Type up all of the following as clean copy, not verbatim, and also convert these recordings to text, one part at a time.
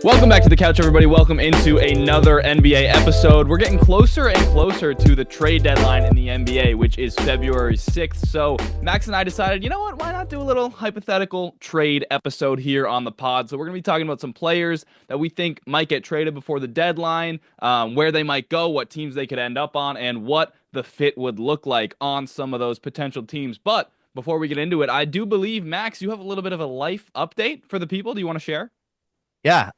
Welcome back to the couch, everybody. Welcome into another NBA episode. We're getting closer and closer to the trade deadline in the NBA, which is February 6th. So Max and I decided, you know what, why not do a little hypothetical trade episode here on the pod? So we're going to be talking about some players that we think might get traded before the deadline, where they might go, what teams they could end up on, and what the fit would look like on some of those potential teams. But before we get into it, I do believe, Max, you have a little bit of a life update for the people. Do you want to share? Yeah.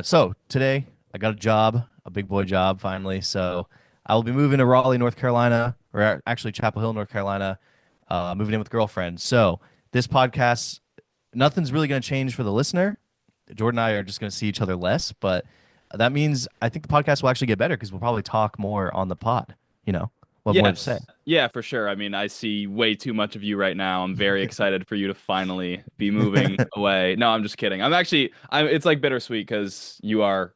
So today I got a job, a big boy job finally. So I will be moving to Raleigh, North Carolina, or actually Chapel Hill, North Carolina, moving in with girlfriend. So this podcast, nothing's really going to change for the listener. Jordan and I are just going to see each other less, but that means I think the podcast will actually get better because we'll probably talk more on the pod, what more to say. Yeah, for sure. I mean, I see way too much of you right now. I'm very excited for you to finally be moving away. No, I'm just kidding. It's like bittersweet because you are,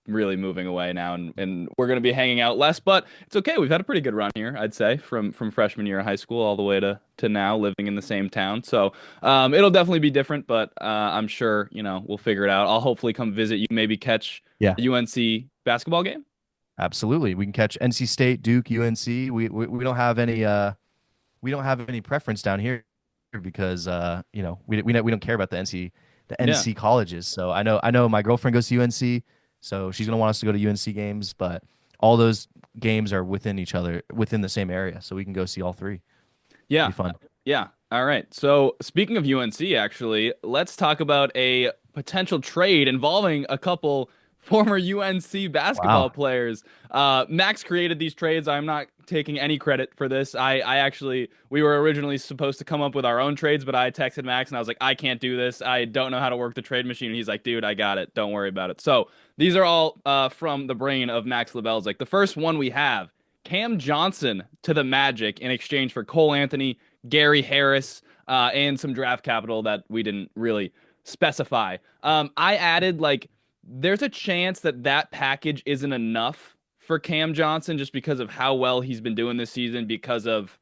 really moving away now, and we're going to be hanging out less, but it's okay. We've had a pretty good run here, I'd say, from freshman year of high school all the way to now living in the same town. So it'll definitely be different, but I'm sure, we'll figure it out. I'll hopefully come visit you, maybe catch a UNC basketball game. Absolutely, we can catch NC State, Duke, UNC. We don't have any preference down here because we don't care about the NC colleges. So I know my girlfriend goes to UNC, so she's gonna want us to go to UNC games. But all those games are within each other, within the same area, so we can go see all three. Yeah, it'll be fun. Yeah. All right. So speaking of UNC, actually, let's talk about a potential trade involving a couple former UNC basketball players. Max created these trades. I'm not taking any credit for this. We were originally supposed to come up with our own trades, but I texted Max and I was like, I can't do this. I don't know how to work the trade machine. And he's like, dude, I got it. Don't worry about it. So these are all from the brain of Max Lebelzik. The first one we have, Cam Johnson to the Magic in exchange for Cole Anthony, Gary Harris, and some draft capital that we didn't really specify. I added there's a chance that package isn't enough for Cam Johnson just because of how well he's been doing this season, because of,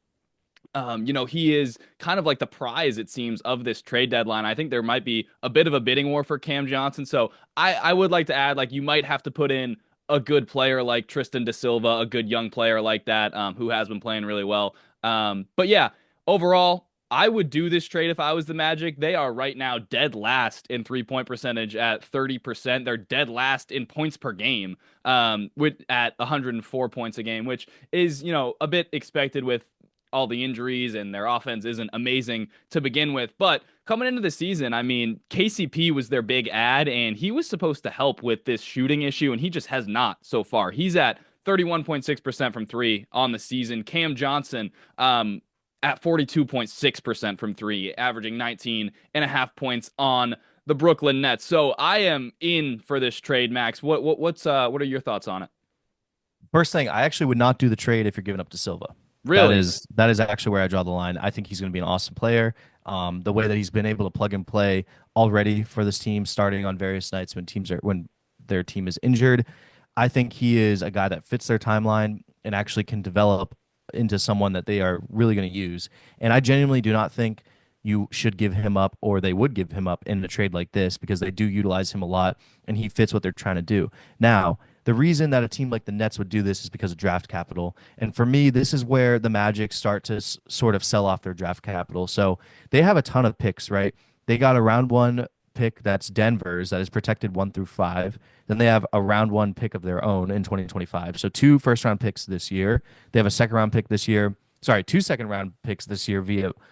he is kind of like the prize, it seems, of this trade deadline. I think there might be a bit of a bidding war for Cam Johnson. So I would like to add, you might have to put in a good player like Tristan da Silva, a good young player like that, who has been playing really well. But yeah, overall, I would do this trade if I was the Magic. They are right now dead last in three-point percentage at 30%. They're dead last in points per game at 104 points a game, which is, a bit expected with all the injuries, and their offense isn't amazing to begin with. But coming into the season, I mean, KCP was their big ad, and he was supposed to help with this shooting issue, and he just has not so far. He's at 31.6% from three on the season. Cam Johnson, at 42.6% from three, averaging 19.5 points on the Brooklyn Nets. So I am in for this trade, Max. What are your thoughts on it? First thing, I actually would not do the trade if you're giving up Da Silva. Really? That is actually where I draw the line. I think he's going to be an awesome player. The way that he's been able to plug and play already for this team, starting on various nights when their team is injured, I think he is a guy that fits their timeline and actually can develop into someone that they are really going to use. And I genuinely do not think you should give him up, or they would give him up in a trade like this, because they do utilize him a lot and he fits what they're trying to do. Now, the reason that a team like the Nets would do this is because of draft capital. And for me, this is where the Magic start to sort of sell off their draft capital. So they have a ton of picks, right? They got a round one pick that's Denver's that is protected 1 through 5. Then they have a round one pick of their own in 2025. So 2 first-round picks this year. They have a second-round pick this year. Sorry, 2 second-round picks this year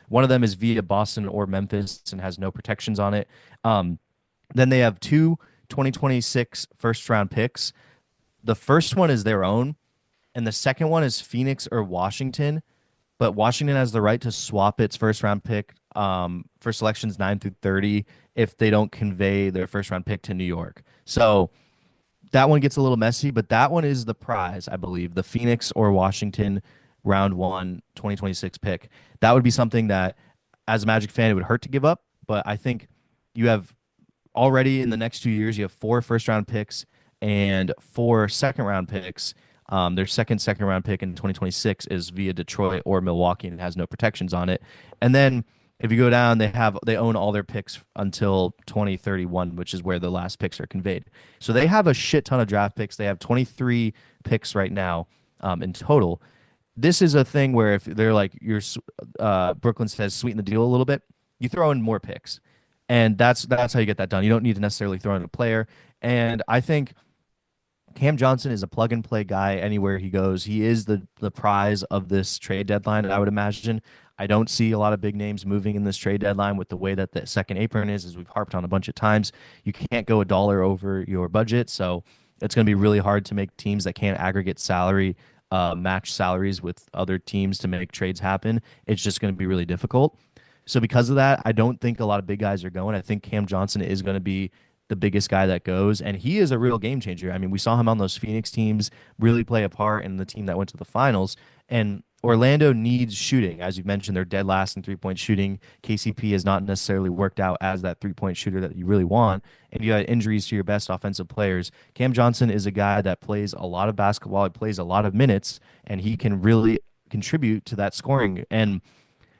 one of them is via Boston or Memphis and has no protections on it. Then they have 2 2026 first-round picks. The first one is their own, and the second one is Phoenix or Washington. But Washington has the right to swap its first-round pick for selections 9 through 30 if they don't convey their first-round pick to New York. So that one gets a little messy, but that one is the prize, I believe, the Phoenix or Washington round 1 2026 pick. That would be something that, as a Magic fan, it would hurt to give up, but I think you have already in the next 2 years, you have 4 first-round picks and 4 second-round picks. Their second round pick in 2026 is via Detroit or Milwaukee, and it has no protections on it. And then If you go down, they own all their picks until 2031, which is where the last picks are conveyed. So they have a shit ton of draft picks. They have 23 picks right now in total. This is a thing where if they're like Brooklyn says sweeten the deal a little bit, you throw in more picks, and that's how you get that done. You don't need to necessarily throw in a player. And I think Cam Johnson is a plug and play guy anywhere he goes. He is the prize of this trade deadline, I would imagine. I don't see a lot of big names moving in this trade deadline with the way that the second apron is, as we've harped on a bunch of times. You can't go a dollar over your budget, so it's going to be really hard to make teams that can't aggregate salary match salaries with other teams to make trades happen. It's just going to be really difficult. So because of that, I don't think a lot of big guys are going. I think Cam Johnson is going to be the biggest guy that goes, and he is a real game changer. I mean, we saw him on those Phoenix teams really play a part in the team that went to the finals. And Orlando needs shooting. As you mentioned, they're dead last in 3-point shooting. KCP has not necessarily worked out as that 3-point shooter that you really want. And you had injuries to your best offensive players. Cam Johnson is a guy that plays a lot of basketball, he plays a lot of minutes, and he can really contribute to that scoring. And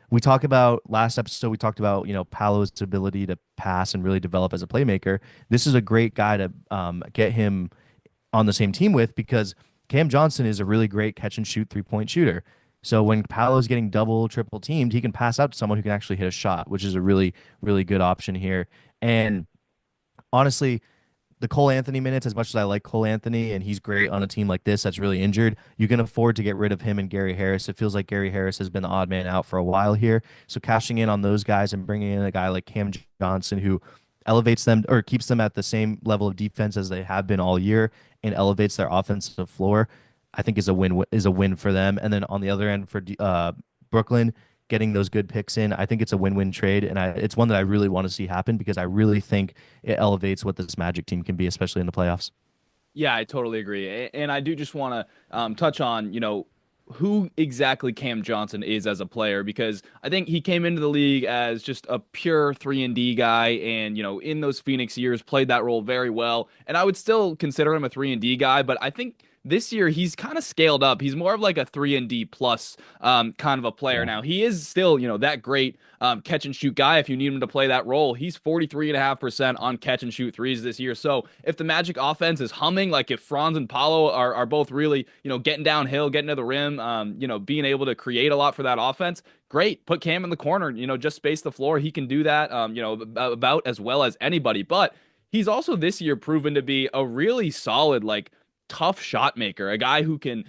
we talk about last episode, we talked about, Paolo's ability to pass and really develop as a playmaker. This is a great guy to get him on the same team with, because Cam Johnson is a really great catch and shoot 3-point shooter. So when Paolo's getting double, triple teamed, he can pass out to someone who can actually hit a shot, which is a really, really good option here. And honestly, the Cole Anthony minutes, as much as I like Cole Anthony and he's great on a team like this that's really injured, you can afford to get rid of him and Gary Harris. It feels like Gary Harris has been the odd man out for a while here. So cashing in on those guys and bringing in a guy like Cam Johnson, who elevates them or keeps them at the same level of defense as they have been all year and elevates their offensive floor, I think is a win for them. And then on the other end for Brooklyn, getting those good picks in, I think it's a win-win trade, and it's one that I really want to see happen because I really think it elevates what this Magic team can be, especially in the playoffs. Yeah, I totally agree. And I do just want to touch on, who exactly Cam Johnson is as a player, because I think he came into the league as just a pure 3 and D guy, and in those Phoenix years played that role very well. And I would still consider him a 3 and D guy, but I think this year he's kind of scaled up. He's more of like a 3 and D plus kind of a player Yeah. now. He is still, that great catch and shoot guy if you need him to play that role. He's 43.5% on catch and shoot threes this year. So if the Magic offense is humming, like if Franz and Paolo are both really, getting downhill, getting to the rim, being able to create a lot for that offense, great. Put Cam in the corner, just space the floor. He can do that, about as well as anybody. But he's also this year proven to be a really solid, like, tough shot maker, a guy who can,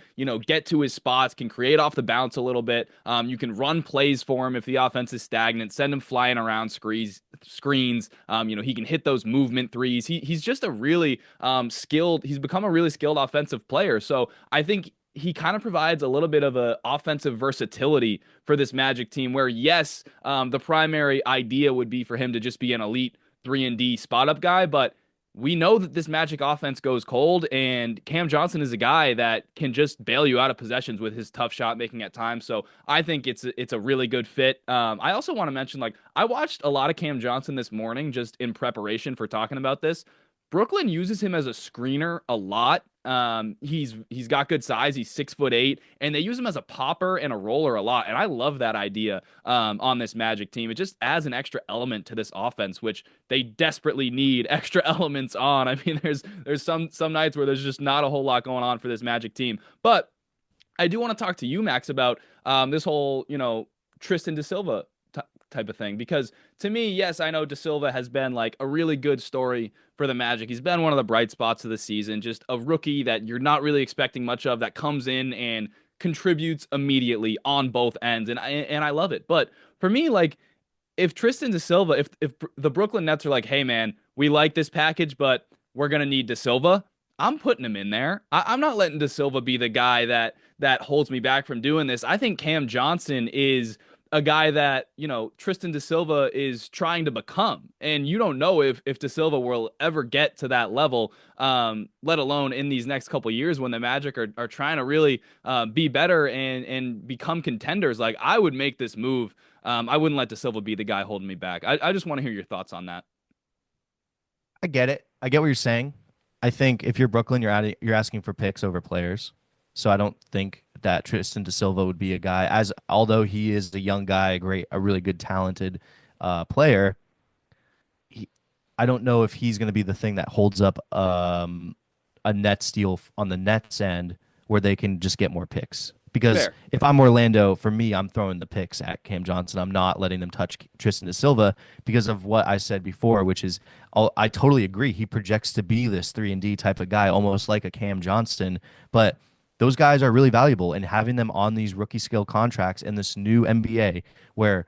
get to his spots, can create off the bounce a little bit. You can run plays for him if the offense is stagnant, send him flying around screens. He can hit those movement threes. He's just a really skilled, he's become a really skilled offensive player. So I think he kind of provides a little bit of a offensive versatility for this Magic team where, yes, the primary idea would be for him to just be an elite 3 and D spot up guy, but we know that this Magic offense goes cold, and Cam Johnson is a guy that can just bail you out of possessions with his tough shot making at times. So I think it's a really good fit. I also want to mention, like, I watched a lot of Cam Johnson this morning just in preparation for talking about this. Brooklyn uses him as a screener a lot. He's got good size. He's 6'8", and they use him as a popper and a roller a lot. And I love that idea on this Magic team. It just adds an extra element to this offense, which they desperately need extra elements on. I mean, there's some nights where there's just not a whole lot going on for this Magic team. But I do want to talk to you, Max, about this whole Tristan da Silva type of thing, because to me, yes, I know Da Silva has been like a really good story for the Magic. He's been one of the bright spots of the season, just a rookie that you're not really expecting much of, that comes in and contributes immediately on both ends, and I love it. But for me, like, if Tristan Da Silva, if the Brooklyn Nets are like, hey man, we like this package, but we're gonna need Da Silva, I'm putting him in there. I'm not letting Da Silva be the guy that holds me back from doing this. I think Cam Johnson is a guy that, Tristan Da Silva is trying to become. And you don't know if Da Silva will ever get to that level, let alone in these next couple of years when the Magic are trying to really be better and become contenders. Like, I would make this move. I wouldn't let Da Silva be the guy holding me back. I just want to hear your thoughts on that. I get it. I get what you're saying. I think if you're Brooklyn, you're asking for picks over players. So I don't think that Tristan da Silva would be a guy, as although he is a young guy, a really good, talented player. He, I don't know if he's going to be the thing that holds up a net steal on the Nets end where they can just get more picks. Because Fair. if I'm Orlando, for me, I'm throwing the picks at Cam Johnson. I'm not letting them touch Tristan da Silva because of what I said before, which is I totally agree. He projects to be this 3-and-D type of guy, almost like a Cam Johnson. But those guys are really valuable, and having them on these rookie scale contracts in this new NBA where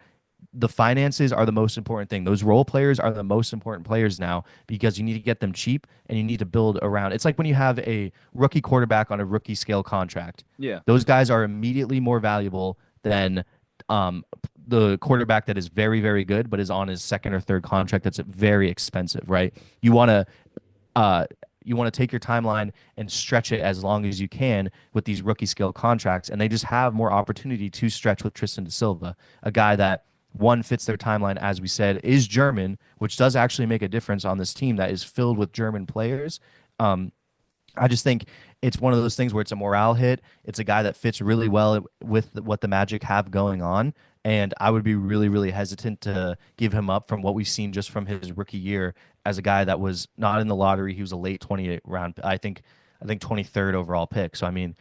the finances are the most important thing. Those role players are the most important players now because you need to get them cheap and you need to build around. It's like when you have a rookie quarterback on a rookie scale contract. Yeah. Those guys are immediately more valuable than the quarterback that is very, very good but is on his second or third contract that's very expensive, right? You want to take your timeline and stretch it as long as you can with these rookie scale contracts, and they just have more opportunity to stretch with Tristan da Silva, a guy that one fits their timeline, as we said, is German, which does actually make a difference on this team that is filled with German players. I just think it's one of those things where it's a morale hit. It's a guy that fits really well with what the Magic have going on. And I would be really, really hesitant to give him up from what we've seen just from his rookie year as a guy that was not in the lottery. He was a late 28 round, I think 23rd overall pick. So, I mean,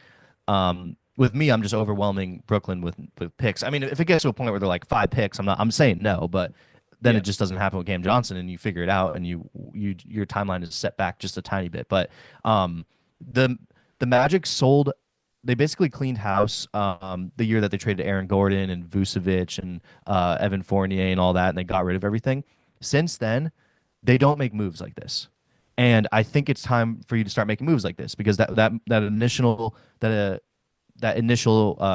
with me, I'm just overwhelming Brooklyn with picks. I mean, if it gets to a point where they're like 5 picks, I'm saying no, but then it just doesn't happen with Cam Johnson, and you figure it out, and your timeline is set back just a tiny bit. But the Magic sold. They basically cleaned house the year that they traded Aaron Gordon and Vucevic and Evan Fournier and all that, and they got rid of everything. Since then, they don't make moves like this, and I think it's time for you to start making moves like this because that initial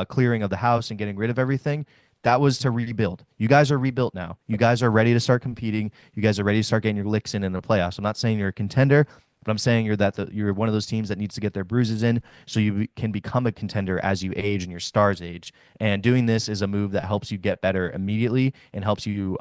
clearing of the house and getting rid of everything, that was to rebuild. You guys are rebuilt now. You guys are ready to start competing. You guys are ready to start getting your licks in the playoffs. I'm not saying you're a contender, but I'm saying you're one of those teams that needs to get their bruises in so you can become a contender as you age and your stars age. And doing this is a move that helps you get better immediately and helps you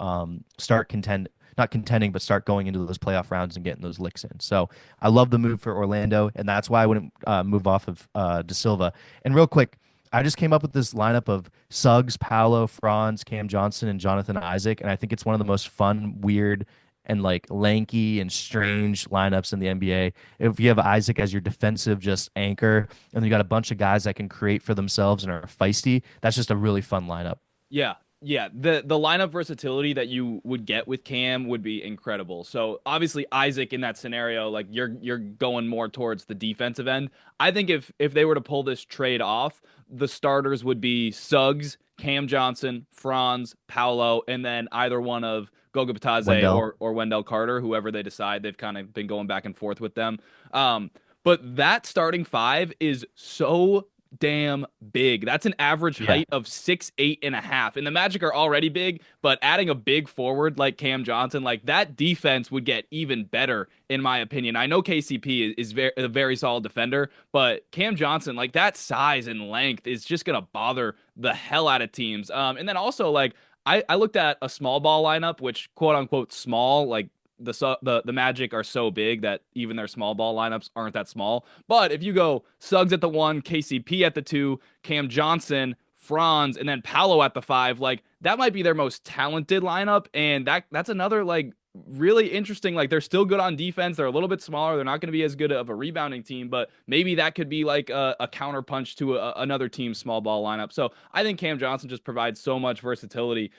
not contending, but start going into those playoff rounds and getting those licks in. So I love the move for Orlando, and that's why I wouldn't move off of Da Silva. And real quick, I just came up with this lineup of Suggs, Paolo, Franz, Cam Johnson, and Jonathan Isaac, and I think it's one of the most fun, weird, and like lanky and strange lineups in the NBA. If you have Isaac as your defensive just anchor, and you got a bunch of guys that can create for themselves and are feisty, that's just a really fun lineup. Yeah. Yeah, the lineup versatility that you would get with Cam would be incredible. So obviously Isaac in that scenario, like you're going more towards the defensive end. I think if they were to pull this trade off, the starters would be Suggs, Cam Johnson, Franz, Paolo, and then either one of Goga Bitadze or Wendell Carter, whoever they decide. They've kind of been going back and forth with them. But that starting five is so damn big. That's an average height of 6'8.5". And the Magic are already big, but adding a big forward like Cam Johnson, like that defense would get even better, in my opinion. I know KCP is a very solid defender, but Cam Johnson, like that size and length is just gonna bother the hell out of teams. And then also like I looked at a small ball lineup, which quote unquote small, like the Magic are so big that even their small ball lineups aren't that small. But if you go Suggs at the 1, KCP at the 2, Cam Johnson, Franz, and then Paolo at the 5, like that might be their most talented lineup. And that's another like really interesting. Like they're still good on defense. They're a little bit smaller. They're not going to be as good of a rebounding team, but maybe that could be like a counterpunch to another team's small ball lineup. So I think Cam Johnson just provides so much versatility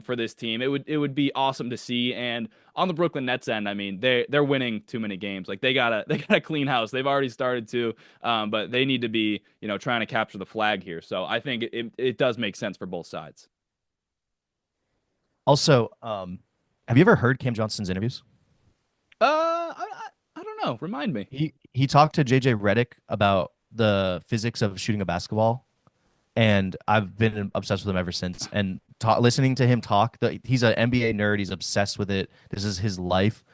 for this team. It would be awesome to see. And on the Brooklyn Nets end, I mean, they're winning too many games. Like they gotta clean house. They've already started to, but they need to be trying to capture the flag here. So I think it does make sense for both sides. Also, have you ever heard Cam Johnson's interviews? I don't know. Remind me. He talked to JJ Redick about the physics of shooting a basketball, and I've been obsessed with him ever since. And listening to him talk, he's an NBA nerd. He's obsessed with it. This is his life,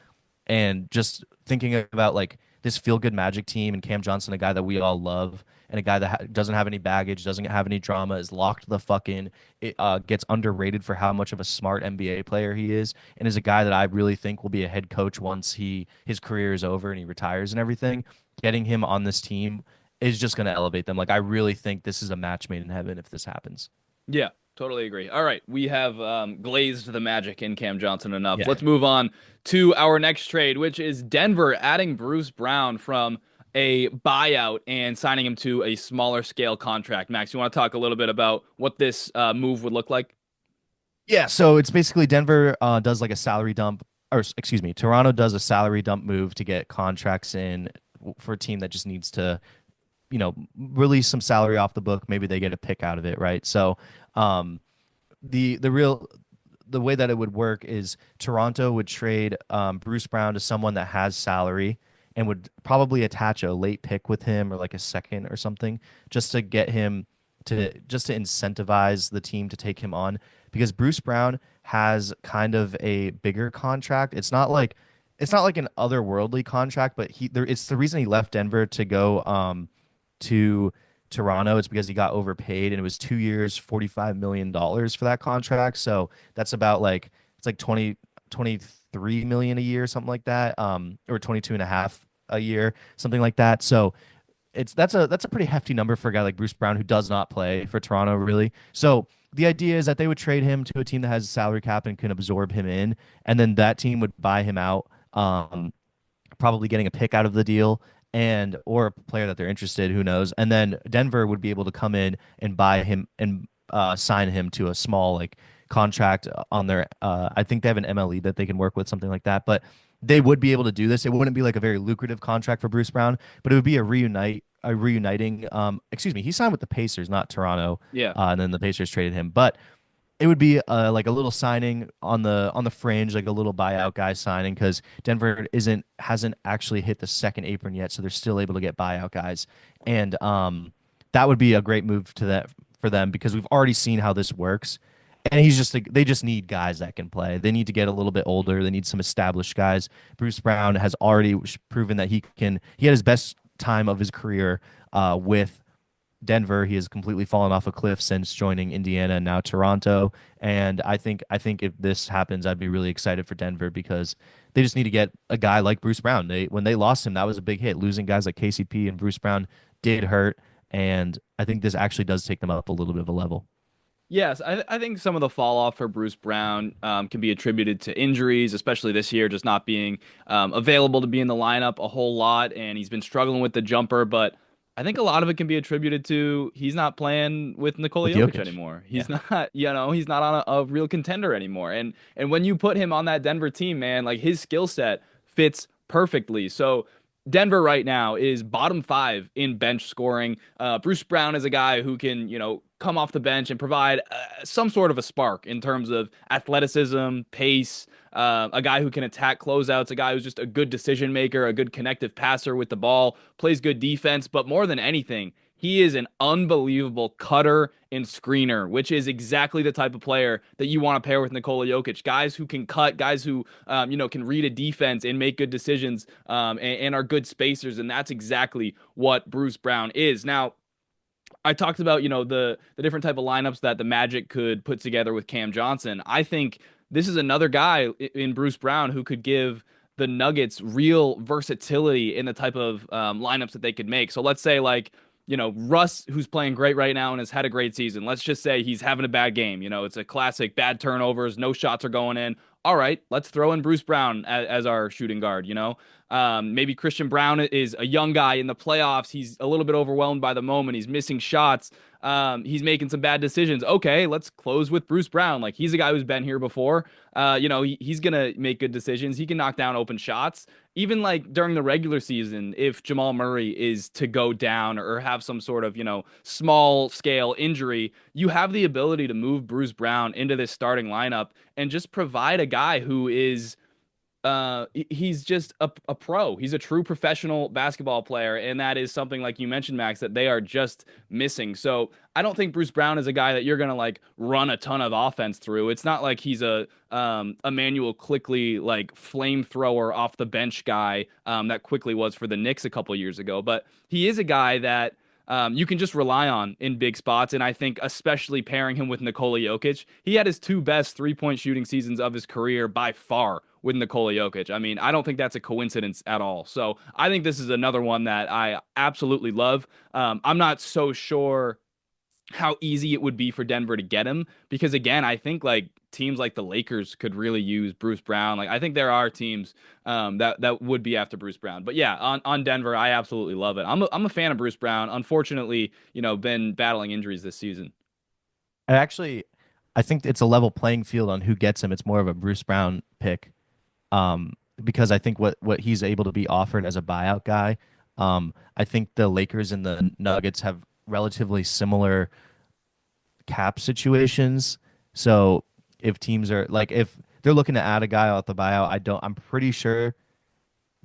and just thinking about like this feel-good Magic team and Cam Johnson, a guy that we all love, and a guy that doesn't have any baggage, doesn't have any drama, is locked the fuck in. It gets underrated for how much of a smart NBA player he is, and is a guy that I really think will be a head coach once his career is over and he retires and everything. Getting him on this team is just going to elevate them. Like I really think this is a match made in heaven if this happens. Yeah, totally agree. All right, we have glazed the magic in Cam Johnson enough. Yeah. Let's move on to our next trade, which is Denver adding Bruce Brown from a buyout and signing him to a smaller scale contract. Max, you want to talk a little bit about what this move would look like? Yeah, so it's basically Denver does like a salary dump, or excuse me, Toronto does a salary dump move to get contracts in for a team that just needs to, release some salary off the book. Maybe they get a pick out of it, right? So, um, the way that it would work is Toronto would trade Bruce Brown to someone that has salary and would probably attach a late pick with him or like a second or something just to get him to incentivize the team to take him on because Bruce Brown has kind of a bigger contract. It's not like an otherworldly contract, but it's the reason he left Denver to go to Toronto. It's because he got overpaid and it was 2 years, $45 million for that contract. So that's about like it's like 23 million a year, something like that. Or 22 and a half a year, something like that. So that's a pretty hefty number for a guy like Bruce Brown who does not play for Toronto really. So the idea is that they would trade him to a team that has a salary cap and can absorb him in, and then that team would buy him out, probably getting a pick out of the deal and or a player that they're interested, who knows. And then Denver would be able to come in and buy him and sign him to a small like contract on their. I think they have an MLE that they can work with, something like that, but. They would be able to do this. It wouldn't be like a very lucrative contract for Bruce Brown, but it would be a reuniting. Excuse me, he signed with the Pacers, not Toronto. Yeah. And then the Pacers traded him. But it would be like a little signing on the fringe, like a little buyout guy signing, because Denver hasn't actually hit the second apron yet, so they're still able to get buyout guys, and that would be a great move to that for them because we've already seen how this works. And they just need guys that can play. They need to get a little bit older. They need some established guys. Bruce Brown has already proven that he can. He had his best time of his career with Denver. He has completely fallen off a cliff since joining Indiana and now Toronto. And I think if this happens, I'd be really excited for Denver because they just need to get a guy like Bruce Brown. When they lost him, that was a big hit. Losing guys like KCP and Bruce Brown did hurt. And I think this actually does take them up a little bit of a level. Yes, I think some of the fall off for Bruce Brown can be attributed to injuries, especially this year, just not being available to be in the lineup a whole lot, and he's been struggling with the jumper. But I think a lot of it can be attributed to he's not playing with Nikola With Jokic Jokic. anymore. He's Yeah. not, he's not on a real contender anymore. And when you put him on that Denver team, man, like his skill set fits perfectly. So Denver right now is bottom five in bench scoring. Bruce Brown is a guy who can, come off the bench and provide some sort of a spark in terms of athleticism, pace, a guy who can attack closeouts, a guy who's just a good decision maker, a good connective passer with the ball, plays good defense, but more than anything, he is an unbelievable cutter and screener, which is exactly the type of player that you want to pair with Nikola Jokic. Guys who can cut, guys who can read a defense and make good decisions, and are good spacers, and that's exactly what Bruce Brown is. Now, I talked about, the different type of lineups that the Magic could put together with Cam Johnson. I think this is another guy in Bruce Brown who could give the Nuggets real versatility in the type of lineups that they could make. So let's say like, Russ, who's playing great right now and has had a great season. Let's just say he's having a bad game. It's a classic bad turnovers, no shots are going in. All right, let's throw in Bruce Brown as our shooting guard. Maybe Christian Brown is a young guy in the playoffs. He's a little bit overwhelmed by the moment. He's missing shots. He's making some bad decisions. Okay, let's close with Bruce Brown. Like he's a guy who's been here before. He's gonna make good decisions. He can knock down open shots. Even like during the regular season, if Jamal Murray is to go down or have some sort of, small scale injury, you have the ability to move Bruce Brown into this starting lineup and just provide a guy who is he's just a pro. He's a true professional basketball player, and that is something like you mentioned, Max, that they are just missing. So I don't think Bruce Brown is a guy that you're gonna like run a ton of offense through. It's not like he's a Emmanuel Quickly like flamethrower off the bench guy that Quickly was for the Knicks a couple years ago, but he is a guy that you can just rely on in big spots. And I think especially pairing him with Nikola Jokic, he had his two best 3-point shooting seasons of his career by far with Nikola Jokic. I mean, I don't think that's a coincidence at all. So I think this is another one that I absolutely love. I'm not so sure how easy it would be for Denver to get him because again, I think like teams like the Lakers could really use Bruce Brown. Like I think there are teams that would be after Bruce Brown. But yeah, on Denver, I absolutely love it. I'm a fan of Bruce Brown. Unfortunately, been battling injuries this season. Actually, I think it's a level playing field on who gets him. It's more of a Bruce Brown pick, because I think what he's able to be offered as a buyout guy. I think the Lakers and the Nuggets have relatively similar cap situations. So if teams are like if they're looking to add a guy off the buyout, I'm pretty sure,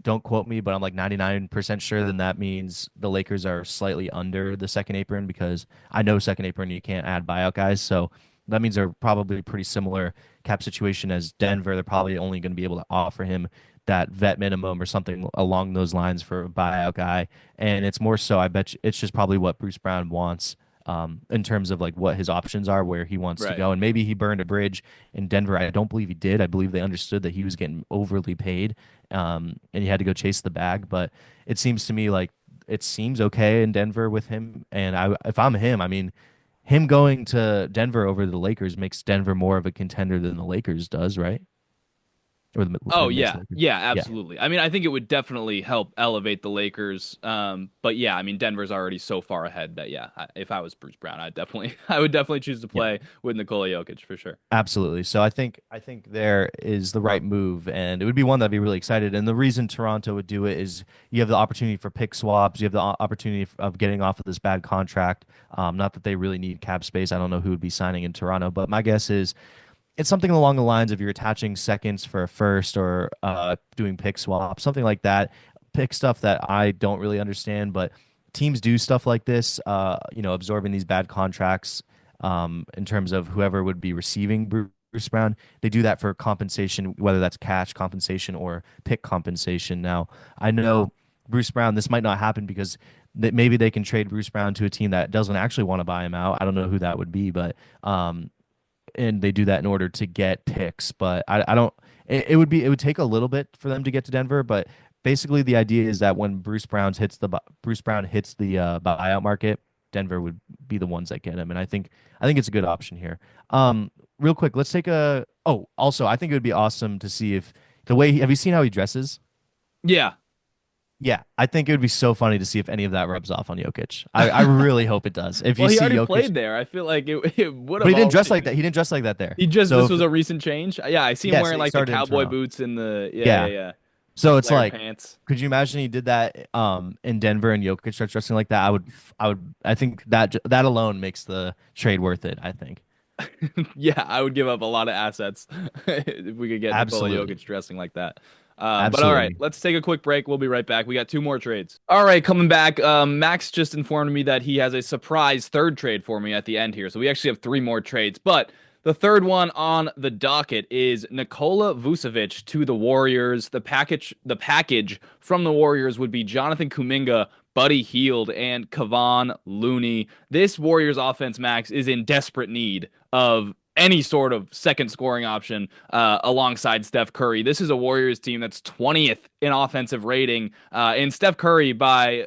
don't quote me, but I'm like 99% sure then that means the Lakers are slightly under the second apron because I know second apron you can't add buyout guys. So that means they're probably pretty similar cap situation as Denver. They're probably only going to be able to offer him that vet minimum or something along those lines for a buyout guy. And it's more so, I bet you, it's just probably what Bruce Brown wants, in terms of like what his options are, where he wants to Right. go. And maybe he burned a bridge in Denver. I don't believe he did. I believe they understood that he was getting overly paid, and he had to go chase the bag. But it seems to me like it seems okay in Denver with him. And if I'm him, I mean, him going to Denver over the Lakers makes Denver more of a contender than the Lakers does, right? Oh Or makes yeah, the Lakers. yeah, Yeah. absolutely. I mean, I think it would definitely help elevate the Lakers. But yeah, I mean, Denver's already so far ahead that yeah, if I was Bruce Brown, I would definitely choose to Yeah. play with Nikola Jokic for sure. Absolutely. So I think there is the right move, and it would be one that'd be really excited. And the reason Toronto would do it is you have the opportunity for pick swaps. You have the opportunity of getting off of this bad contract. Not that they really need cap space. I don't know who would be signing in Toronto, but my guess is it's something along the lines of you're attaching seconds for a first or doing pick swaps, something like that. Pick stuff that I don't really understand, but teams do stuff like this. Absorbing these bad contracts, in terms of whoever would be receiving Bruce Brown. They do that for compensation, whether that's cash compensation or pick compensation. Now, I know Bruce Brown, this might not happen because maybe they can trade Bruce Brown to a team that doesn't actually want to buy him out. I don't know who that would be, but and they do that in order to get picks. But I don't. It would take a little bit for them to get to Denver, but basically the idea is that when Bruce Brown hits the buyout market, Denver would be the ones that get him, and I think it's a good option here. Real quick, let's take a. Oh, also, I think it would be awesome to see if the way have you seen how he dresses? Yeah. Yeah, I think it would be so funny to see if any of that rubs off on Jokic. I really hope it does. If Well, you he see already Jokic, played there. I feel like it would but have he didn't dress already. like that. He didn't dress like that there. He just So this if was a recent change. Yeah, I see him yes, wearing he like the started in cowboy Toronto. boots and the Yeah. yeah. The So it's flared like, pants. could you imagine he did that in Denver and Jokic starts dressing like that? I think that alone makes the trade worth it, I think. Yeah, I would give up a lot of assets if we could get Nikola Absolutely. Jokic dressing like that. But all right, Absolutely. let's take a quick break. We'll be right back. We got two more trades. All right, coming back. Max just informed me that he has a surprise third trade for me at the end here. So we actually have three more trades. But the third one on the docket is Nikola Vucevic to the Warriors. The package from the Warriors would be Jonathan Kuminga, Buddy Hield, and Kevon Looney. This Warriors offense, Max, is in desperate need of any sort of second scoring option alongside Steph Curry. This is a Warriors team that's 20th in offensive rating, and Steph Curry, by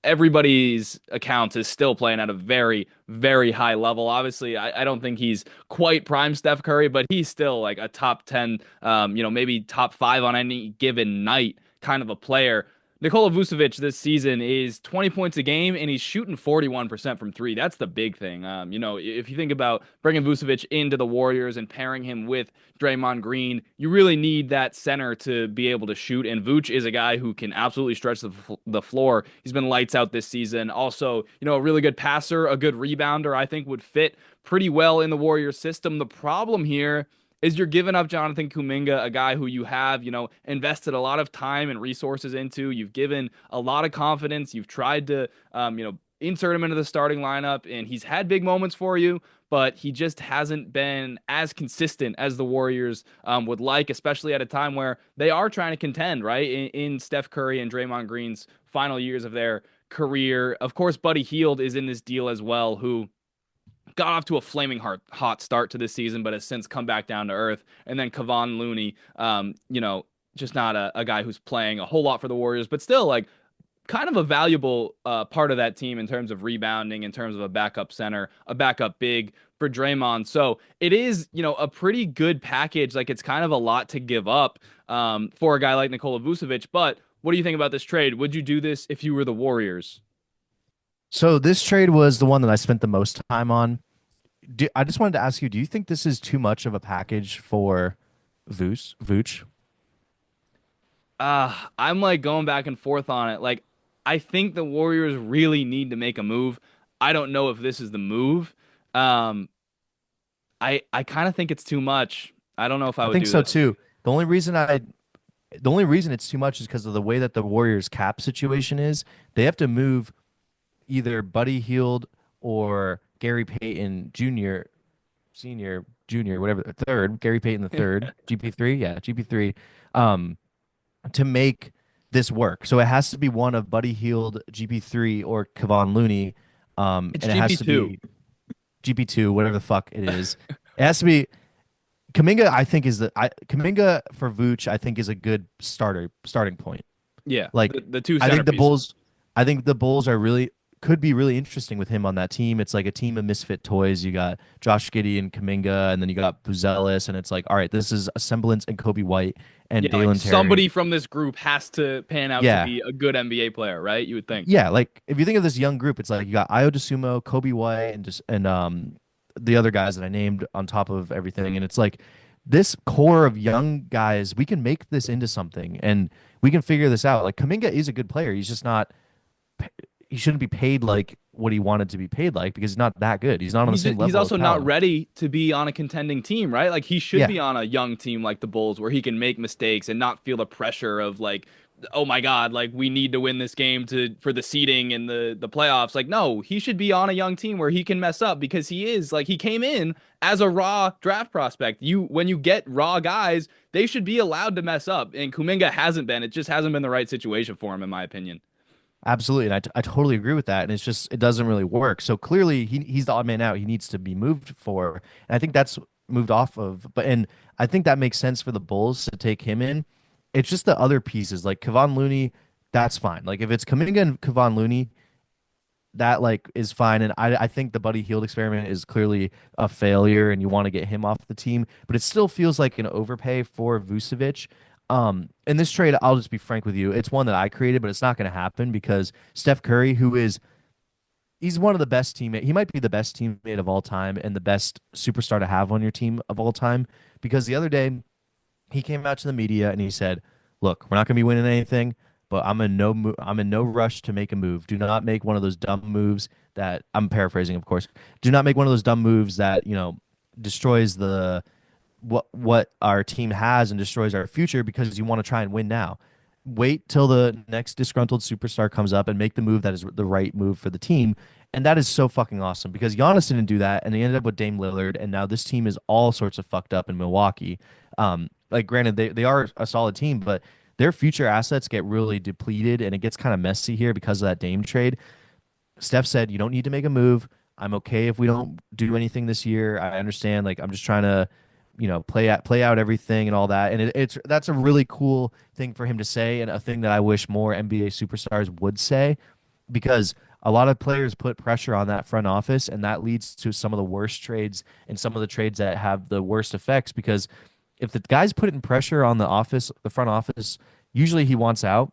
everybody's accounts, is still playing at a very, very high level. Obviously, I don't think he's quite prime Steph Curry, but he's still like a top 10, maybe top five on any given night kind of a player. Nikola Vucevic this season is 20 points a game and he's shooting 41% from three. That's the big thing. If you think about bringing Vucevic into the Warriors and pairing him with Draymond Green, you really need that center to be able to shoot. And Vooch is a guy who can absolutely stretch the floor. He's been lights out this season. Also, a really good passer, a good rebounder, I think would fit pretty well in the Warriors system. The problem here is you're giving up Jonathan Kuminga, a guy who you have, invested a lot of time and resources into. You've given a lot of confidence. You've tried to, insert him into the starting lineup, and he's had big moments for you, but he just hasn't been as consistent as the Warriors would like, especially at a time where they are trying to contend, right? In Steph Curry and Draymond Green's final years of their career. Of course, Buddy Hield is in this deal as well, who got off to a flaming hot start to this season, but has since come back down to earth. And then Kevon Looney, just not a guy who's playing a whole lot for the Warriors, but still like kind of a valuable part of that team in terms of rebounding, in terms of a backup center, a backup big for Draymond. So it is, a pretty good package. Like it's kind of a lot to give up for a guy like Nikola Vucevic. But what do you think about this trade? Would you do this if you were the Warriors? So this trade was the one that I spent the most time on. I just wanted to ask you, do you think this is too much of a package for Vooch? I'm like going back and forth on it. Like, I think the Warriors really need to make a move. I don't know if this is the move. Um, I kind of think it's too much. I don't know if I I would think do so this. too. The only reason it's too much is because of the way that the Warriors cap situation is. They have to move either Buddy Hield or Gary Payton Jr., Senior, Junior, whatever, the third, Gary Payton the third, GP3, yeah, GP3, um, to make this work. So it has to be one of Buddy Hield, GP3, or Kevon Looney, It's and it has to GP2. be GP2, whatever the fuck it is. It has to be Kaminga. I think Kaminga for Vooch. I think is a good starting point. Yeah, Like, the two I think the centerpieces. Bulls. I think the Bulls are really could be really interesting with him on that team. It's like a team of misfit toys. You got Josh Giddey and Kaminga, and then you got Buzelis, and it's like, all right, this is a semblance and Kobe White and Yeah, like Dalen Terry. somebody from this group has to pan out to Yeah, be a good NBA player, right? You would think. yeah. Like if you think of this young group, it's like you got Io DeSumo, Kobe White, and the other guys that I named on top of everything, and it's like this core of young guys. We can make this into something, and we can figure this out. Like Kaminga is a good player. He's just not. He shouldn't be paid like what he wanted to be paid like because he's not that good. He's not on the same He's level of also not talent. ready to be on a contending team, right? Like he should Yeah, be on a young team like the Bulls where he can make mistakes and not feel the pressure of like, oh my God, like we need to win this game to for the seeding in the playoffs. Like no, he should be on a young team where he can mess up because he is like he came in as a raw draft prospect. You when you get raw guys, they should be allowed to mess up. And Kuminga hasn't been. It just hasn't been the right situation for him in my opinion. absolutely. And I totally agree with that. And it's just, it doesn't really work. So clearly he's the odd man out. He needs to be moved for. And I think that's moved off of. And I think that makes sense for the Bulls to take him in. It's just the other pieces like Kevon Looney. That's fine. Like if it's Kuminga and Kevon Looney, that like is fine. And I think the Buddy Hield experiment is clearly a failure and you want to get him off the team, but it still feels like an overpay for Vucevic. In this trade, I'll just be frank with you. It's one that I created, but it's not going to happen because Steph Curry, he's one of the best teammate. He might be the best teammate of all time and the best superstar to have on your team of all time. Because the other day he came out to the media and he said, "Look, we're not going to be winning anything, but I'm in no rush to make a move. Do not make one of those dumb moves that I'm paraphrasing, of course. Do not make one of those dumb moves that destroys the what our team has and destroys our future because you want to try and win now. Wait till the next disgruntled superstar comes up and make the move that is the right move for the team." And that is so fucking awesome because Giannis didn't do that, and they ended up with Dame Lillard, and now this team is all sorts of fucked up in Milwaukee. Like granted, they are a solid team, but their future assets get really depleted, and it gets kind of messy here because of that Dame trade. Steph said, "You don't need to make a move. I'm okay if we don't do anything this year. I understand. Like I'm just trying to, play out everything and all that." And that's a really cool thing for him to say, and a thing that I wish more NBA superstars would say, because a lot of players put pressure on that front office, and that leads to some of the worst trades and some of the trades that have the worst effects. Because if the guy's putting pressure on the front office, usually he wants out.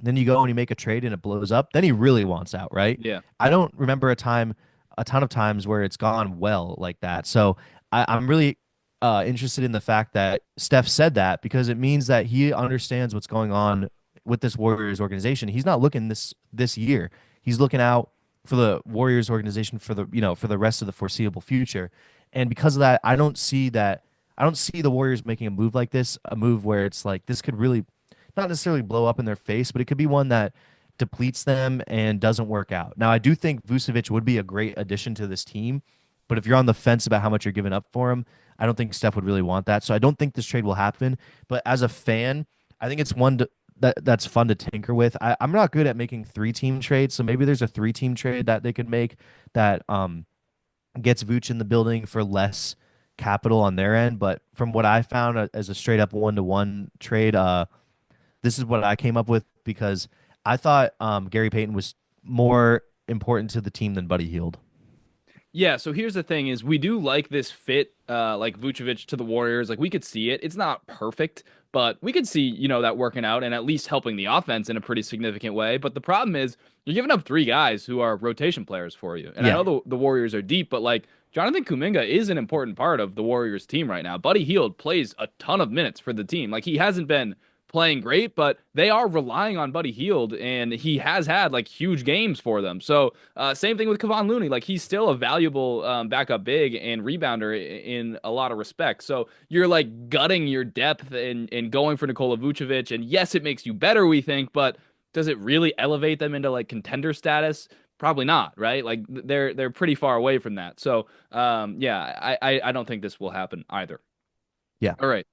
Then you go and you make a trade and it blows up. Then he really wants out, right? Yeah. I don't remember a ton of times where it's gone well like that. So I'm really interested in the fact that Steph said that because it means that he understands what's going on with this Warriors organization. He's not looking this year. He's looking out for the Warriors organization for the rest of the foreseeable future. And because of that, I don't see the Warriors making a move like this, a move where it's like this could really not necessarily blow up in their face, but it could be one that depletes them and doesn't work out. Now, I do think Vucevic would be a great addition to this team, but if you're on the fence about how much you're giving up for him, I don't think Steph would really want that. So I don't think this trade will happen. But as a fan, I think it's one that's fun to tinker with. I'm not good at making 3-team trades, so maybe there's a 3-team trade that they could make that gets Vooch in the building for less capital on their end. But from what I found as a straight up 1-to-1 trade, this is what I came up with because I thought Gary Payton was more important to the team than Buddy Hield. Yeah, so here's the thing is we do like this fit, like Vucevic to the Warriors. Like we could see it. It's not perfect, but we could see, that working out and at least helping the offense in a pretty significant way. But the problem is you're giving up three guys who are rotation players for you. And I Yeah. know the Warriors are deep, but like Jonathan Kuminga is an important part of the Warriors team right now. Buddy Hield plays a ton of minutes for the team. Like he hasn't been playing great, but they are relying on Buddy Hield, and he has had like huge games for them. So same thing with Kevon Looney. Like he's still a valuable backup big and rebounder in a lot of respects. So you're like gutting your depth and going for Nikola Vucevic, and yes, it makes you better, we think, but does it really elevate them into like contender status? Probably not, right? Like they're pretty far away from that. So yeah, I don't think this will happen either. Yeah. All right.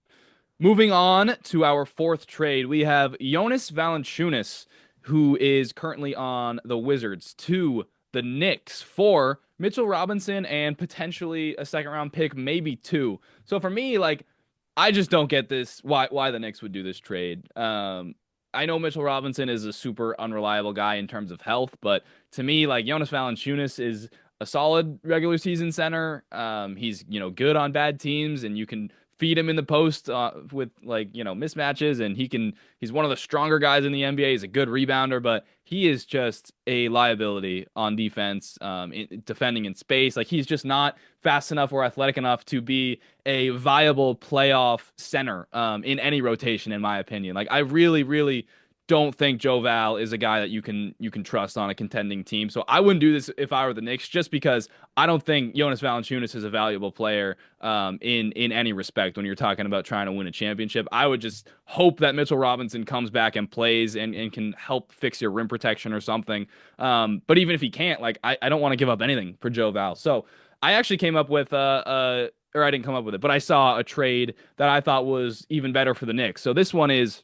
Moving on to our fourth trade, we have Jonas Valanciunas, who is currently on the Wizards, to the Knicks for Mitchell Robinson and potentially a second round pick, maybe two. So for me, like, I just don't get this. Why the Knicks would do this trade? I know Mitchell Robinson is a super unreliable guy in terms of health, but to me, like Jonas Valanciunas is a solid regular season center. He's good on bad teams, and you can feed him in the post with like mismatches, and he's one of the stronger guys in the NBA. He's a good rebounder, but he is just a liability on defense, defending in space. Like he's just not fast enough or athletic enough to be a viable playoff center in any rotation, in my opinion. Like I really, really don't think Joe Val is a guy that you can trust on a contending team. So I wouldn't do this if I were the Knicks, just because I don't think Jonas Valanciunas is a valuable player in any respect when you're talking about trying to win a championship. I would just hope that Mitchell Robinson comes back and plays and can help fix your rim protection or something. But even if he can't, like I don't want to give up anything for Joe Val. So I actually came up with or I didn't come up with it, but I saw a trade that I thought was even better for the Knicks. So this one is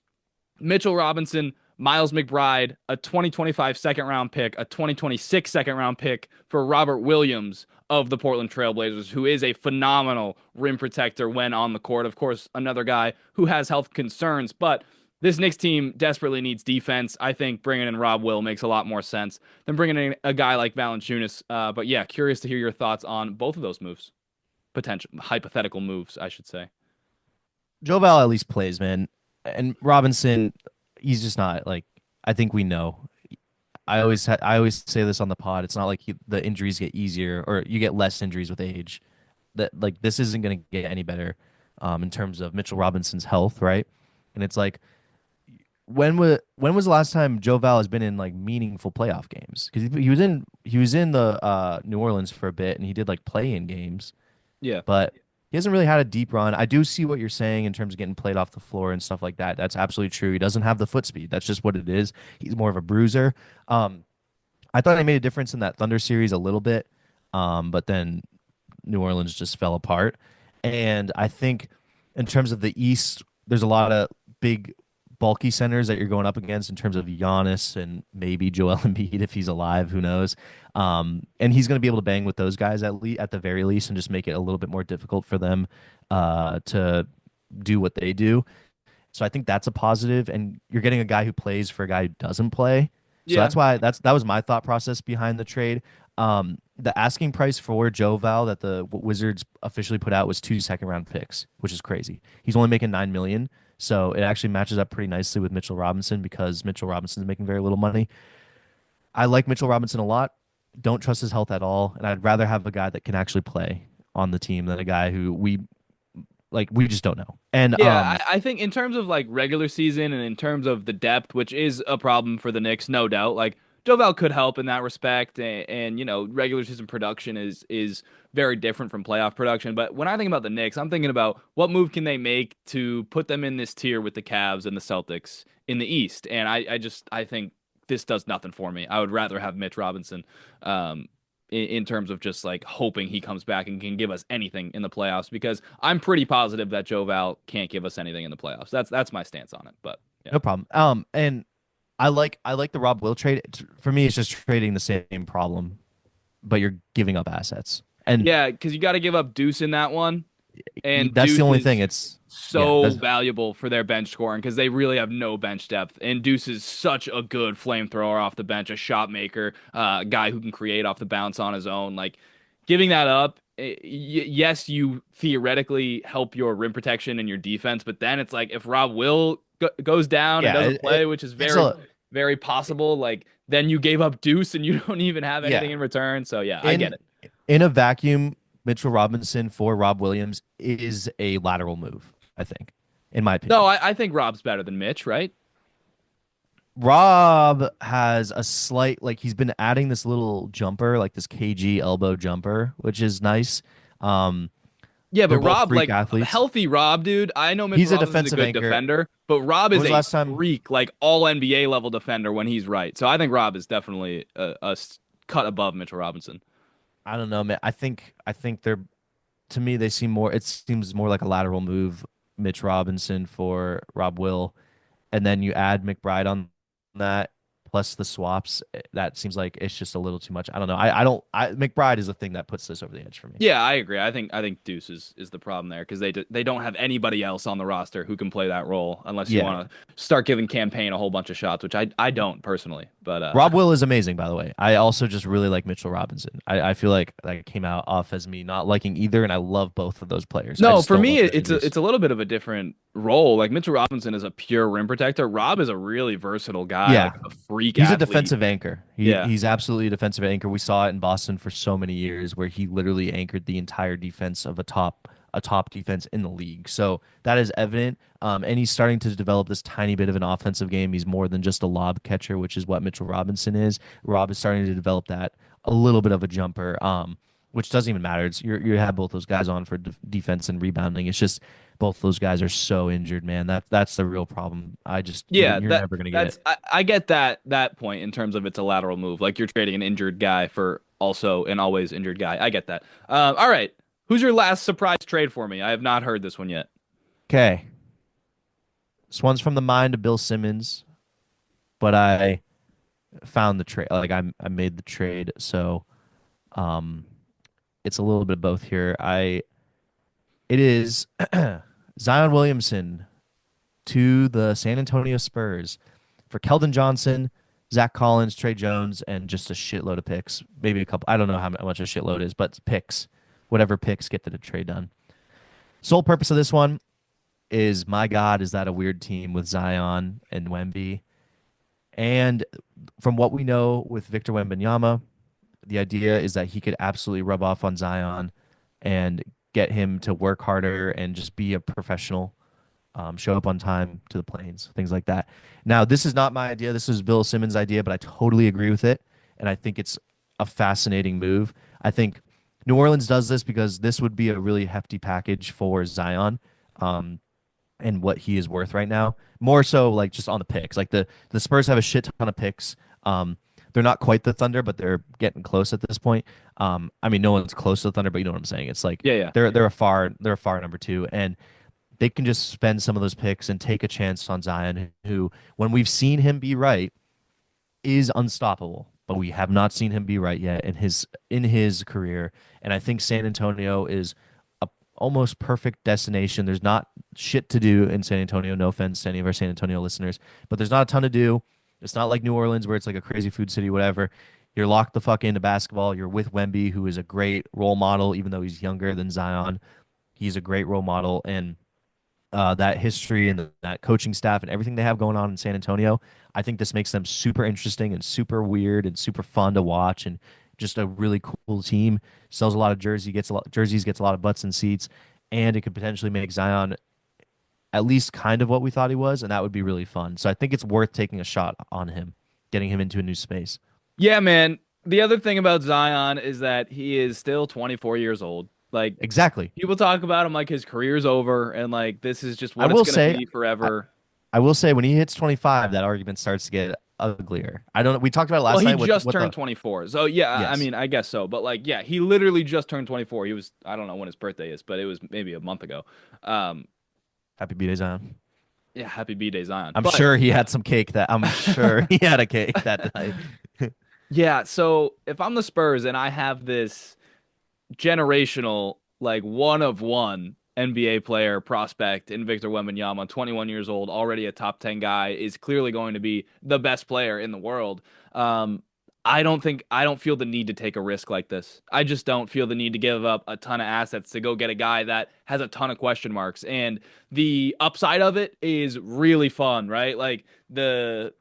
Mitchell Robinson, Miles McBride, a 2025 second round pick, a 2026 second round pick for Robert Williams of the Portland Trailblazers, who is a phenomenal rim protector when on the court. Of course, another guy who has health concerns, but this Knicks team desperately needs defense. I think bringing in Rob Will makes a lot more sense than bringing in a guy like Valanciunas. But yeah, curious to hear your thoughts on both of those moves. Potential hypothetical moves, I should say. Joe Val at least plays, man. And Robinson, he's just not like I think we know. I always say this on the pod. It's not like the injuries get easier or you get less injuries with age. That like this isn't going to get any better in terms of Mitchell Robinson's health, right? And it's like when was the last time Joe Val has been in like meaningful playoff games? Because he was in the New Orleans for a bit and he did like play-in games, Yeah. but he hasn't really had a deep run. I do see what you're saying in terms of getting played off the floor and stuff like that. That's absolutely true. He doesn't have the foot speed. That's just what it is. He's more of a bruiser. I thought he made a difference in that Thunder series a little bit, but then New Orleans just fell apart. And I think in terms of the East, there's a lot of big, bulky centers that you're going up against in terms of Giannis and maybe Joel Embiid if he's alive. Who knows? And he's going to be able to bang with those guys at the very least and just make it a little bit more difficult for them to do what they do. So I think that's a positive. And you're getting a guy who plays for a guy who doesn't play. So Yeah. that's why that was my thought process behind the trade. The asking price for Joe Val that the Wizards officially put out was 2 second-round picks, which is crazy. He's only making $9 million, so it actually matches up pretty nicely with Mitchell Robinson because Mitchell Robinson is making very little money. I like Mitchell Robinson a lot. Don't trust his health at all, and I'd rather have a guy that can actually play on the team than a guy who we just don't know. And Yeah, I think in terms of like regular season and in terms of the depth, which is a problem for the Knicks, no doubt. Like Jovel could help in that respect, and regular season production is very different from playoff production. But when I think about the Knicks, I'm thinking about what move can they make to put them in this tier with the Cavs and the Celtics in the East, and I think this does nothing for me. I would rather have Mitch Robinson. In terms of just like hoping he comes back and can give us anything in the playoffs, because I'm pretty positive that Joe Val can't give us anything in the playoffs. That's my stance on it. But Yeah. No problem. And I like the Rob Will trade. For me, it's just trading the same problem, but you're giving up assets, and Yeah, because you got to give up Deuce in that one, and that's the Deuce only thing. is It's yeah, so that's valuable for their bench scoring because they really have no bench depth. And Deuce is such a good flamethrower off the bench, a shot maker, guy who can create off the bounce on his own. Like giving that up, yes, you theoretically help your rim protection and your defense, but then it's like if Rob Will goes down and yeah. doesn't play, which is It's very, a very possible, like then you gave up Deuce and you don't even have anything yeah. in return. So yeah, I get In it. in a vacuum, Mitchell Robinson for Rob Williams is a lateral move, I think, in my No, opinion. I think Rob's better than Mitch, right? Rob has a slight like he's been adding this little jumper, like this KG elbow jumper, which is nice. Um, Yeah, they're but both Rob, freak like athletes. healthy Rob, dude. I know Mitchell He's a Robinson's a defensive good anchor. defender, but Rob When is was the a last time? freak, like all NBA level defender when he's right. So I think Rob is definitely cut above Mitchell Robinson. I don't know, man. I think they're to me they seem more. It seems more like a lateral move. Mitch Robinson for Rob Will, and then you add McBride on that plus the swaps. That seems like it's just a little too much. I don't know. I don't. McBride is the thing that puts this over the edge for me. Yeah, I agree. I think Deuce is the problem there because they don't have anybody else on the roster who can play that role unless you Yeah. want to start giving campaign a whole bunch of shots, which I don't personally. But Rob Will is amazing, by the way. I also just really like Mitchell Robinson. I feel like that came out off as me not liking either, and I love both of those players. I No, just for don't me, love their it's injuries. a little bit of a different role. Like Mitchell Robinson is a pure rim protector. Rob is a really versatile guy, Yeah, like a freak he's a athlete. defensive anchor. Yeah. He's absolutely a defensive anchor. We saw it in Boston for so many years where he literally anchored the entire defense of a top defense in the league. So that is evident. And he's starting to develop this tiny bit of an offensive game. He's more than just a lob catcher, which is what Mitchell Robinson is. Rob is starting to develop that a little bit of a jumper. Which doesn't even matter. You have both those guys on for defense and rebounding. It's just both those guys are so injured, man. That's the real problem. I just Yeah, you're never gonna get it. I get that point in terms of it's a lateral move. Like you're trading an injured guy for also an always injured guy. I get that. All right. Who's your last surprise trade for me? I have not heard this one yet. Okay, this one's from the mind of Bill Simmons, but I found the trade. Like I made the trade, so um, it's a little bit of both here. It is Zion Williamson to the San Antonio Spurs for Keldon Johnson, Zach Collins, Trey Jones, and just a shitload of picks. Maybe a couple. I don't know how much a shitload is, but picks, whatever picks get the trade done. Sole purpose of this one is, my God, is that a weird team with Zion and Wemby? And from what we know with Victor Wembanyama, the idea is that he could absolutely rub off on Zion and get him to work harder and just be a professional, show up on time to the planes, things like that. Now, this is not my idea. This is Bill Simmons' idea, but I totally agree with it. And I think it's a fascinating move. I think New Orleans does this because this would be a really hefty package for Zion. And what he is worth right now. More so like just on the picks. Like the Spurs have a shit ton of picks. They're not quite the Thunder, but they're getting close at this point. I mean, no one's close to the Thunder, but you know what I'm saying. It's like Yeah, yeah. they're a far number two, and they can just spend some of those picks and take a chance on Zion, who when we've seen him be right is unstoppable, but we have not seen him be right yet in his career. And I think San Antonio is a almost perfect destination. There's not shit to do in San Antonio. No offense to any of our San Antonio listeners, but there's not a ton to do. It's not like New Orleans where it's like a crazy food city, whatever. You're locked the fuck into basketball. You're with Wemby, who is a great role model, even though he's younger than Zion. He's a great role model, and that history and that coaching staff and everything they have going on in San Antonio, I think this makes them super interesting and super weird and super fun to watch, and just a really cool team. Sells a lot of jerseys, gets a lot of butts and seats, and it could potentially make Zion at least kind of what we thought he was, and that would be really fun. So I think it's worth taking a shot on him, getting him into a new space. Yeah, man. The other thing about Zion is that he is still 24 years old. Like Exactly. people talk about him like his career's over and like this is just I what it's will gonna say, be I, forever. I will say, when he hits 25, that argument starts to get uglier. I don't. We talked about it Well, last he night. What just what turned the 24. So yeah, I yes. mean, I guess so. But like, yeah, he literally just turned 24. He was, I don't know when his birthday is, but it was maybe a month ago. Um, Happy B-Day, Zion. Yeah, happy B-Day Zion. I'm But sure he had some cake that I'm sure he had a cake that night. yeah, so if I'm the Spurs and I have this generational, like one of one NBA player prospect in Victor Wembanyama, 21 years old, already a top 10 guy, is clearly going to be the best player in the world. Um, I don't feel the need to take a risk like this. I just don't feel the need to give up a ton of assets to go get a guy that has a ton of question marks. And the upside of it is really fun, right? Like the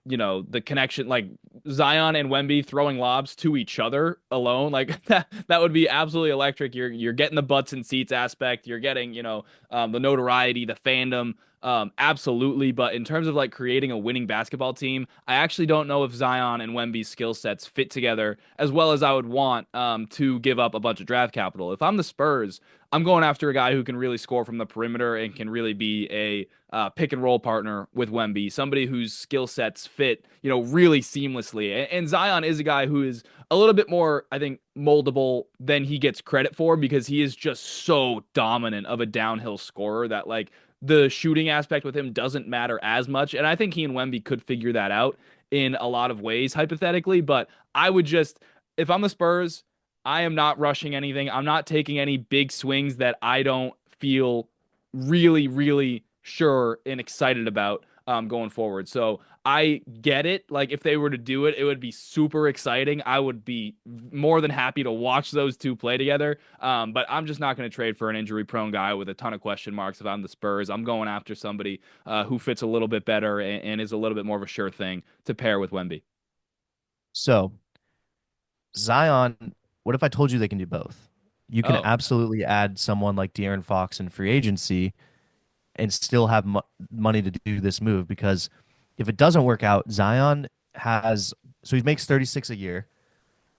connection, like Zion and Wemby throwing lobs to each other alone, like that would be absolutely electric. You're getting the butts and seats aspect. You're getting, the notoriety, the fandom. Absolutely. But in terms of like creating a winning basketball team, I actually don't know if Zion and Wemby's skill sets fit together as well as I would want to give up a bunch of draft capital. If I'm the Spurs, I'm going after a guy who can really score from the perimeter and can really be a pick and roll partner with Wemby, somebody whose skill sets fit, really seamlessly. And Zion is a guy who is a little bit more, I think, moldable than he gets credit for because he is just so dominant of a downhill scorer that like the shooting aspect with him doesn't matter as much. And I think he and Wemby could figure that out in a lot of ways, hypothetically. But I would just, if I'm the Spurs, I am not rushing anything. I'm not taking any big swings that I don't feel really, really sure and excited about going forward. So I get it. Like if they were to do it, it would be super exciting. I would be more than happy to watch those two play together. But I'm just not going to trade for an injury-prone guy with a ton of question marks. If I'm the Spurs, I'm going after somebody who fits a little bit better and is a little bit more of a sure thing to pair with Wemby. So, Zion, what if I told you they can do both? You can Oh, absolutely add someone like De'Aaron Fox in free agency and still have money to do this move because if it doesn't work out, Zion has so he makes 36 a year.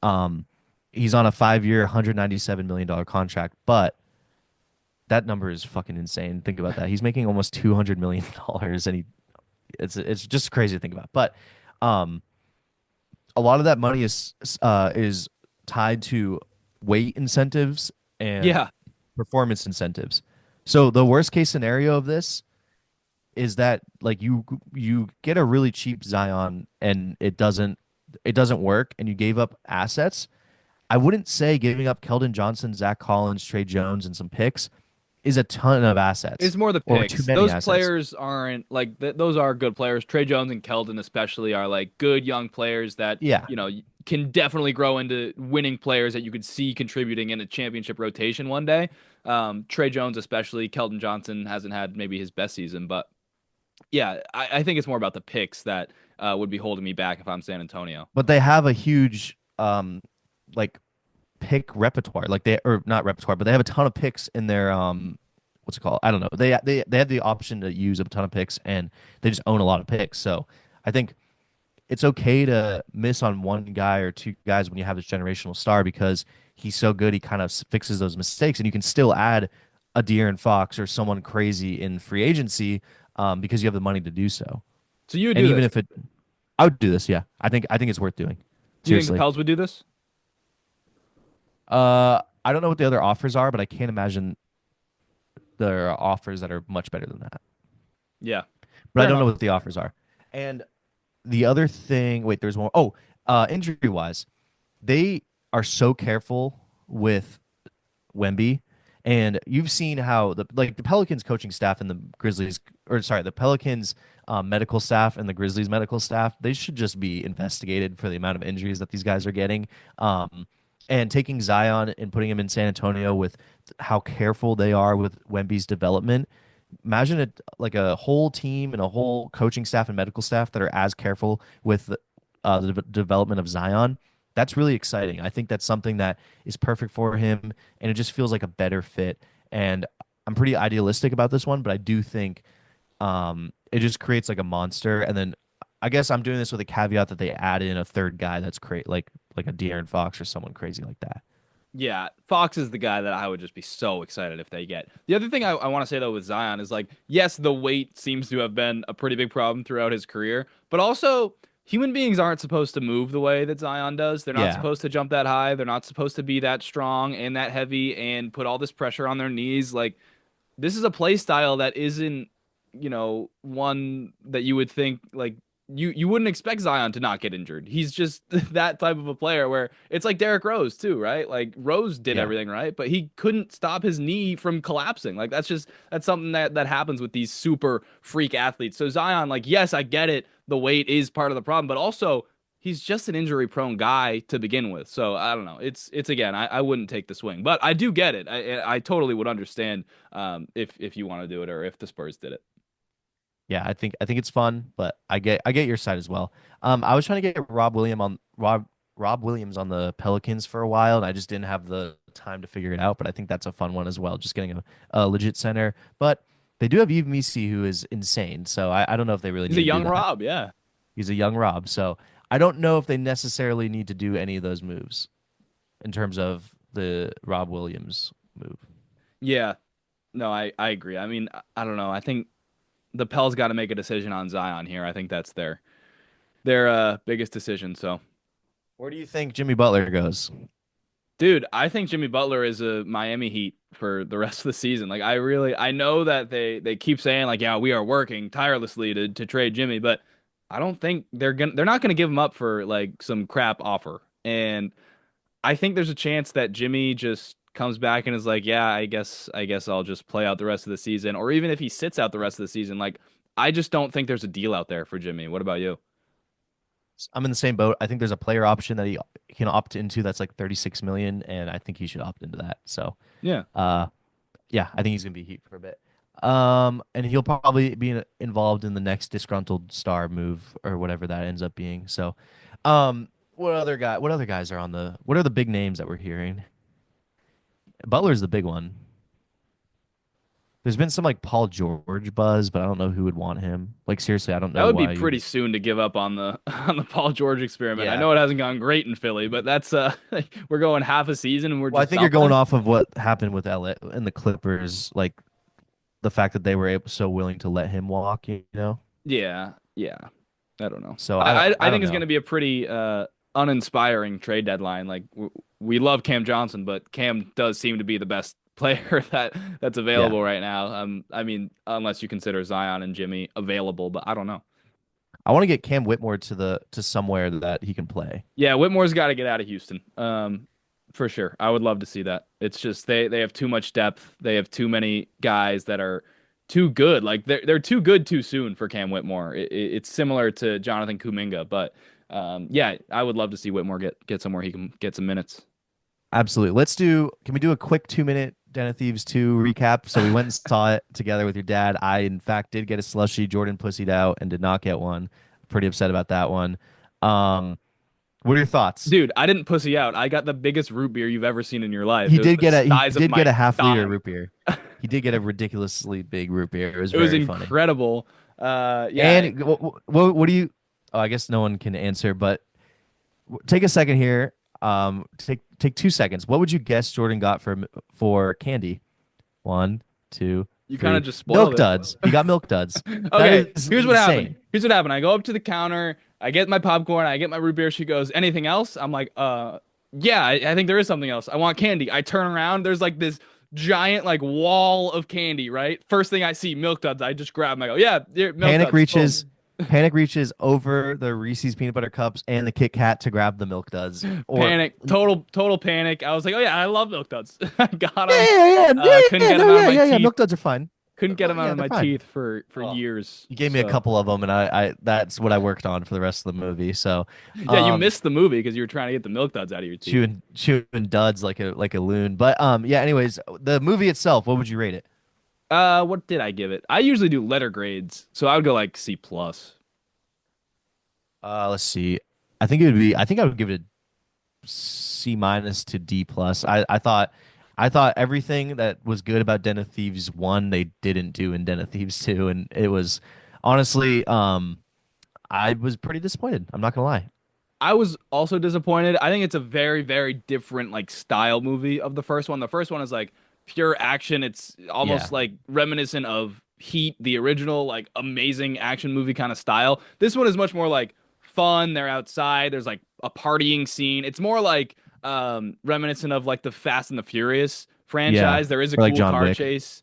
Um, he's on a 5-year, $197 million contract, but that number is fucking insane. Think about that. He's making almost $200 million, and it's just crazy to think about. But um, a lot of that money is tied to weight incentives and yeah. performance incentives. So the worst case scenario of this is that like you get a really cheap Zion and it doesn't work and you gave up assets. I wouldn't say giving up Keldon Johnson, Zach Collins, Trey Jones, and some picks is a ton of assets It's more the or too picks. many Those assets. players aren't like those are good players. Trey Jones and Keldon especially are like good young players that, Yeah. can definitely grow into winning players that you could see contributing in a championship rotation one day. Trey Jones especially, Keldon Johnson hasn't had maybe his best season, but yeah, I think it's more about the picks that would be holding me back if I'm San Antonio. But they have a huge like pick repertoire. Like they or not repertoire, but they have a ton of picks in their what's it called? I don't know. They have the option to use a ton of picks and they just own a lot of picks. So I think it's okay to miss on one guy or two guys when you have this generational star because he's so good he kind of fixes those mistakes and you can still add a De'Aaron Fox or someone crazy in free agency because you have the money to do so. So you would And do even this. if it I would do this, yeah. I think it's worth doing. Do you think the Seriously. Pels would do this? I don't know what the other offers are, but I can't imagine there are offers that are much better than that. Yeah, But I fair don't know enough. what the offers are. And the other thing, wait, there's one. Oh, injury wise, they are so careful with Wemby, and you've seen how the Pelicans coaching staff and the Grizzlies, or sorry, the Pelicans medical staff and the Grizzlies medical staff, they should just be investigated for the amount of injuries that these guys are getting. And taking Zion and putting him in San Antonio with how careful they are with Wemby's development. Imagine it like a whole team and a whole coaching staff and medical staff that are as careful with the development of Zion. That's really exciting. I think that's something that is perfect for him, and it just feels like a better fit. And I'm pretty idealistic about this one, but I do think it just creates like a monster. And then I guess I'm doing this with a caveat that they add in a third guy that's great, like a De'Aaron Fox or someone crazy like that. Yeah, Fox is the guy that I would just be so excited if they get. The other thing I want to say though with Zion is like, yes, the weight seems to have been a pretty big problem throughout his career, but also human beings aren't supposed to move the way that Zion does. They're not Yeah, supposed to jump that high. They're not supposed to be that strong and that heavy and put all this pressure on their knees. Like this is a play style that isn't one that you would think like you wouldn't expect Zion to not get injured. He's just that type of a player where it's like Derrick Rose too, right? Like Rose did Yeah. everything right, but he couldn't stop his knee from collapsing. Like that's something that happens with these super freak athletes. So Zion, like yes, I get it. The weight is part of the problem, but also he's just an injury prone guy to begin with. So I don't know. It's again, I wouldn't take the swing, but I do get it. I totally would understand if you want to do it or if the Spurs did it. Yeah, I think it's fun, but I get your side as well. I was trying to get Rob Williams on the Pelicans for a while, and I just didn't have the time to figure it out. But I think that's a fun one as well, just getting a legit center. But they do have Yves Missi, who is insane. So I don't know if they really He's need a to do young that. Rob, yeah. He's a young Rob, so I don't know if they necessarily need to do any of those moves in terms of the Rob Williams move. Yeah. No, I agree. I mean, I don't know. I think the Pels got to make a decision on Zion here. I think that's their biggest decision. So, Where do you think Jimmy Butler goes? dude, I think Jimmy Butler is a Miami Heat for the rest of the season. Like I know that they keep saying like, yeah, we are working tirelessly to trade Jimmy, but I don't think they're not gonna give him up for like some crap offer. And I think there's a chance that Jimmy just comes back and is like, yeah, I guess I'll just play out the rest of the season. Or even if he sits out the rest of the season, like I just don't think there's a deal out there for Jimmy. What about you? I'm in the same boat. I think there's a player option that he can opt into that's like 36 million, and I think he should opt into that. So, Yeah. uh, yeah, I think he's gonna be Heat for a bit. And he'll probably be involved in the next disgruntled star move or whatever that ends up being. So, what other guys are on the? What are the big names that we're hearing? Butler's the big one. There's been some like Paul George buzz, but I don't know who would want him. Like seriously, I don't That know would be why you pretty would. soon to give up on the on the Paul George experiment. I Yeah. know it hasn't gone great in Philly, but that's we're going half a season and we're Well, I just think you're dumping going him. off of what happened with LA and the Clippers, like the fact that they were so willing to let him walk, you know? Yeah, yeah. I don't know. So I I don't think it's going know. to be a pretty uninspiring trade deadline. Like we love Cam Johnson, but Cam does seem to be the best player that's Yeah. available right now. I mean, unless you consider Zion and Jimmy available, but I don't know. I want to get Cam Whitmore to somewhere that he can play. Yeah, Whitmore's got to get out of Houston. For sure. I would love to see that. It's just they have too much depth. They have too many guys that are too good. Like they're too good too soon for Cam Whitmore. It's similar to Jonathan Kuminga, but yeah, I would love to see Whitmore get somewhere he can get some minutes. Absolutely. Can we do a quick 2 minute Den of Thieves 2 recap? So we went and saw it together with your dad. I, in fact, did get a slushie. Jordan pussied out and did not get one. Pretty upset about that one. What are your thoughts? Dude, I didn't pussy out. I got the biggest root beer you've ever seen in your life. He It was did the get a he size of did get my a half liter thigh. root beer. He did get a ridiculously big root beer. It was It was very funny. incredible. Yeah. And what do you? Oh, I guess no one can answer, but take a second here. Take 2 seconds. What would you guess Jordan got for candy? One, two, You kind three. of just Milk spoiled it. duds. He got milk duds. That Okay, is here's what happened. insane. Here's what happened. I go up to the counter, I get my popcorn, I get my root beer. She goes, anything else? I'm like, yeah, I think there is something else. I want candy. I turn around, there's like this giant like wall of candy, right? First thing I see, Milk Duds. I just grab them. I go, yeah, here, Milk Panic Duds. Boom. reaches. Panic reaches over the Reese's peanut butter cups and the Kit Kat to grab the milk duds. Or Panic, total panic. I was like, oh yeah, I love Milk Duds. I got yeah, them. yeah, yeah, yeah, Couldn't yeah, get them no, out of yeah, my yeah, yeah. teeth. Milk duds are fine. Couldn't get them out Yeah, of they're my fine. teeth for years. You gave me a So couple of them, and I that's what I worked on for the rest of the movie. So, yeah, you um, missed the movie because you were trying to get the Milk Duds out of your teeth. chewing duds like a loon. But yeah. Anyways, the movie itself, what would you rate it? What did I give it? I usually do letter grades, so I would go like C plus. Let's see. I think it would be. I think I would give it a C minus to D plus. I thought everything that was good about Den of Thieves 1 they didn't do in Den of Thieves 2, and it was honestly I was pretty disappointed. I'm not gonna lie. I was also disappointed. I think it's a very, very different like style movie of the first one. The first one is like pure action. It's Yeah, almost like reminiscent of Heat, the original like amazing action movie kind of style. This one is much more like fun. They're outside. There's like a partying scene. It's more like reminiscent of like the Fast and the Furious yeah, franchise. There is a or like cool John car Wick. chase.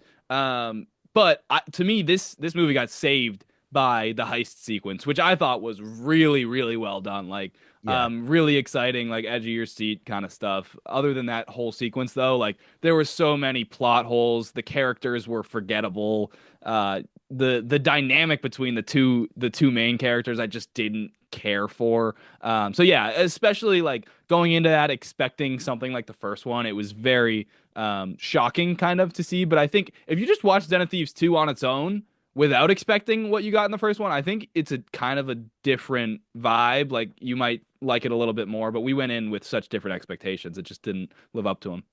But to me, this movie got saved by the heist sequence, which I thought was really, really well done. Like, Yeah. really exciting, like edge of your seat kind of stuff. Other than that whole sequence, though, like there were so many plot holes. The characters were forgettable. The dynamic between the two main characters, I just didn't care for. So yeah, especially like going into that expecting something like the first one, it was very shocking kind of to see. But I think if you just watch Den of Thieves 2 on its own without expecting what you got in the first one, I think it's a kind of a different vibe. Like you might like it a little bit more, but we went in with such different expectations. It just didn't live up to them.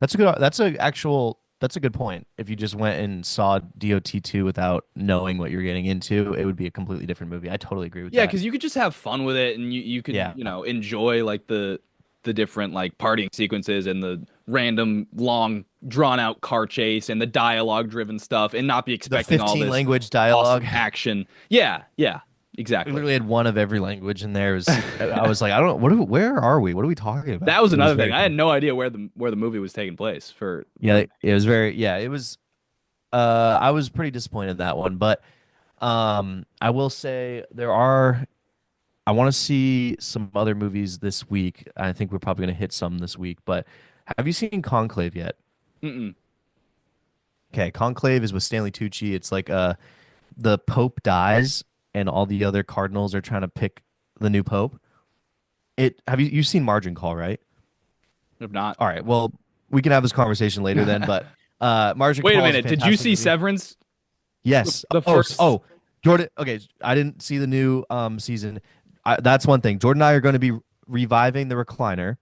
That's a good point. If you just went and saw DOT2 without knowing what you're getting into, it would be a completely different movie. I totally agree with Yeah, that. because you could just have fun with it, and you could Yeah. enjoy like the different like partying sequences and the random long drawn out car chase and the dialogue driven stuff, and not be The expecting all 15 this language awesome dialogue. action. Yeah, yeah, We exactly. literally had one of every language in there. I was like, I don't where are we? What are we talking about? That was It was another thing. very I cool. had no idea where the movie was taking place for Yeah, it was very yeah, it was I was pretty disappointed in that one, but I will say I want to see some other movies this week. I think we're probably going to hit some this week, but have you seen Conclave yet? Mm-mm. Okay, Conclave is with Stanley Tucci. It's like the Pope dies and all the other cardinals are trying to pick the new pope. It have you've seen Margin Call, right? If not. All right. Well, we can have this conversation later then, but Margin Wait a Call is a minute. Did you fantastic see movie. Severance? Yes. The first. Jordan. Okay, I didn't see the new season. That's one thing. Jordan and I are going to be reviving the recliner,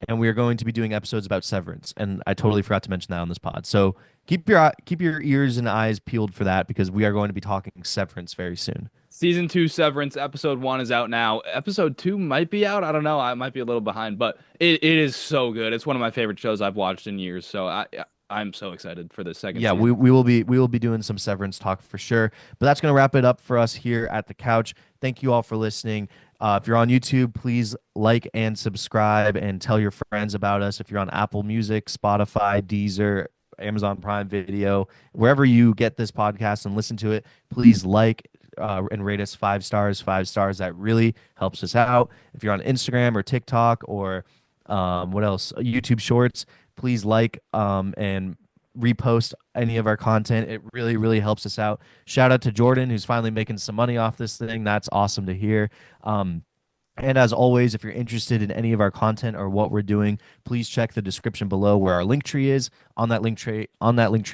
and we are going to be doing episodes about Severance. And I totally forgot to mention that on this pod. So keep your ears and eyes peeled for that because we are going to be talking Severance very soon. Season 2 Severance, episode 1 is out now. Episode 2 might be out. I don't know. I might be a little behind, but it is so good. It's one of my favorite shows I've watched in years. So I'm so excited for the second Yeah, season. we will be doing some Severance talk for sure. But that's going to wrap it up for us here at the couch. Thank you all for listening. If you're on YouTube, please like and subscribe and tell your friends about us. If you're on Apple Music, Spotify, Deezer, Amazon Prime Video, wherever you get this podcast and listen to it, please like and rate us 5 stars. 5 stars. That really helps us out. If you're on Instagram or TikTok or what else? YouTube Shorts, please like and repost any of our content. It really, really helps us out. Shout out to Jordan, who's finally making some money off this thing. That's awesome to hear. And as always, if you're interested in any of our content or what we're doing, please check the description below where our link tree is. On that link tree,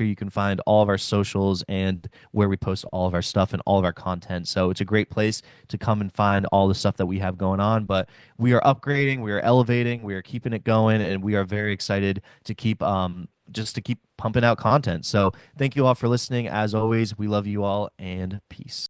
you can find all of our socials and where we post all of our stuff and all of our content. So it's a great place to come and find all the stuff that we have going on. But we are upgrading, we are elevating, we are keeping it going, and we are very excited to keep just to keep pumping out content. So thank you all for listening. As always, we love you all and peace.